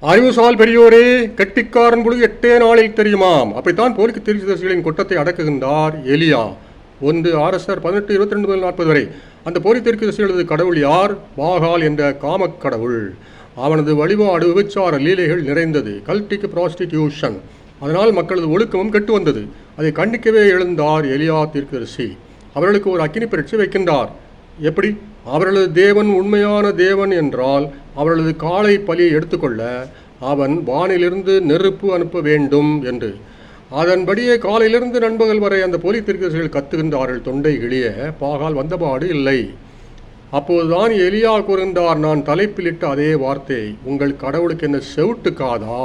அறிவுசால் பெரியோரே, கெட்டிக்காரன் பொழுது 8 நாளில் தெரியுமாம். அப்படித்தான் போலிக்கு தீர்க்கதரிசிகளின் கொட்டத்தை அடக்குகின்றார் எலியா. 1 ஆர்எஸ்ஆர் 18:22-40 வரை. அந்த போலி தீர்க்கதரிசிகளது கடவுள் யார்? பாகால் என்ற காமக்கடவுள். அவனது வழிபாடு விபச்சார லீலைகள் நிறைந்தது, கல்டிக் ப்ராஸ்டிடியூஷன். அதனால் மக்களது ஒழுக்கமும் கெட்டு வந்தது. அதை கண்டிக்கவே எழுந்தார் எலியா தீர்க்கதரிசி. அவர்களுக்கு ஒரு அக்கினி பரீட்சை வைக்கின்றார். எப்படி? அவர்களது தேவன் உண்மையான தேவன் என்றால் அவர்களது காளை பலியை எடுத்துக்கொள்ள அவன் வானிலிருந்து நெருப்பு அனுப்ப வேண்டும் என்று. அதன்படியே காலையிலிருந்து நண்பகல் வரை அந்த போலி தீர்க்கதரிசிகள் கத்துகின்றார்கள். தொண்டை கிளிய பாகால் வந்தபாடு இல்லை. அப்போதுதான் எலியா கூறுகின்றார், நான் தலைப்பிலிட்ட அதே வார்த்தை, உங்கள் கடவுளுக்கு என்ன செவுட்டு காதா?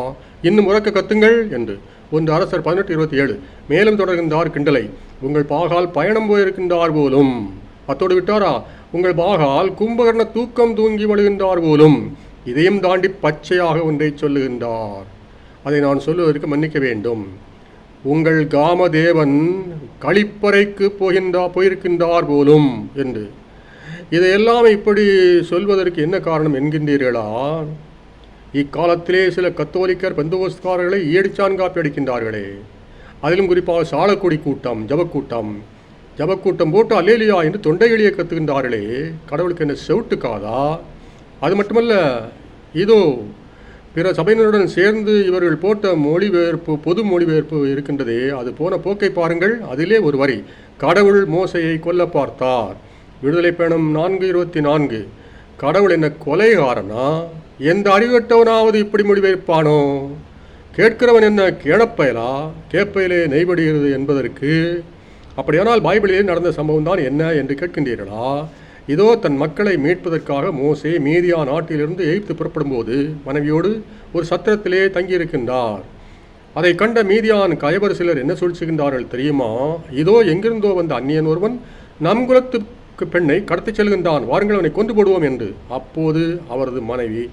இன்னும் உறக்க கத்துங்கள் என்று. 1 அரசர் 18:27. மேலும் தொடர்கின்றார் கிண்டலை, உங்கள் பாகால் பயணம் போயிருக்கின்றார் போலும். அத்தோடு விட்டாரா, உங்கள் பாகால் கும்பகர்ண தூக்கம் தூங்கி வழுகின்றார் போலும். இதையும் தாண்டி பச்சையாக ஒன்றை சொல்லுகின்றார். அதை நான் சொல்லுவதற்கு மன்னிக்க வேண்டும். உங்கள் காமதேவன் கழிப்பறைக்கு போயிருக்கின்றார் போலும் என்று. இதையெல்லாம் இப்படி சொல்வதற்கு என்ன காரணம் என்கின்றீர்களா? இக்காலத்திலே சில கத்தோலிக்கர் பெந்தகோஸ்துக்காரர்களை ஏடிச்சான் காப்பி அடிக்கின்றார்களே. அதிலும் குறிப்பாக சாலக்குடி கூட்டம், ஜபக்கூட்டம் போட்டு அல்லேலியா என்று தொண்டைகளியை கத்துகின்றார்களே. கடவுளுக்கு என்ன செவுட்டு காதா? அது மட்டுமல்ல, இதோ பிற சபையினருடன் சேர்ந்து இவர்கள் போட்ட மொழிபெயர்ப்பு, பொது மொழிபெயர்ப்பு இருக்கின்றதே, அது போன போக்கை பாருங்கள். அதிலே ஒரு வரி, கடவுள் மோசையை கொல்ல பார்த்தார். விடுதலை பயணம் 4:24. கடவுள் என்ன கொலைகாரனா? எந்த அறிவட்டவனாவது இப்படி மொழிபெயர்ப்பானோ? கேட்கிறவன் என்ன கேணப்பயலா? கேப்பையிலே நெய்படுகிறது என்பதற்கு. அப்படியானால் பைபிளிலே நடந்த சம்பவம் தான் என்ன என்று கேட்கின்றீர்களா? இதோ தன் மக்களை மீட்பதற்காக மோசே மீதியா நாட்டிலிருந்து எகிப்து புறப்படும் போது மனைவியோடு ஒரு சத்திரத்திலே தங்கியிருக்கின்றார். அதை கண்ட மீதியான் கயவர் சிலர் என்ன சொல்லுகின்றார்கள் தெரியுமா? இதோ எங்கிருந்தோ வந்த அந்நியன் ஒருவன் நம் குலத்துக்கு பெண்ணை கடத்திச் செல்கின்றான், வாருங்கள் அவனை கொண்டு போடுவோம் என்று. அப்போது அவரது மனைவி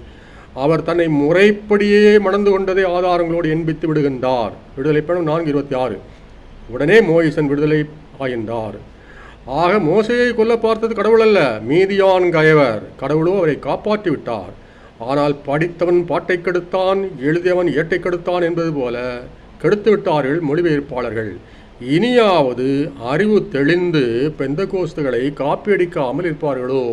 அவர் தன்னை முறைப்படியே மணந்து கொண்டதை ஆதாரங்களோடு எண்பித்து விடுகின்றார். விடுதலை பயணம் 4:26. உடனே மோயிசன் விடுதலை ஆகின்றார். ஆக மோசையை கொல்ல பார்த்தது கடவுள் அல்ல, மீதியான் கயவர். கடவுளோ அவரை காப்பாற்றி விட்டார். ஆனால் படித்தவன் பாட்டை கெடுத்தான், எழுதியவன் ஏட்டை கெடுத்தான் என்பது போல கெடுத்து விட்டார்கள் மொழிபெயர்ப்பாளர்கள். இனியாவது அறிவு தெளிந்து பெந்தகோஸ்துகளை காப்பியடிக்காமல் இருப்பார்களோ?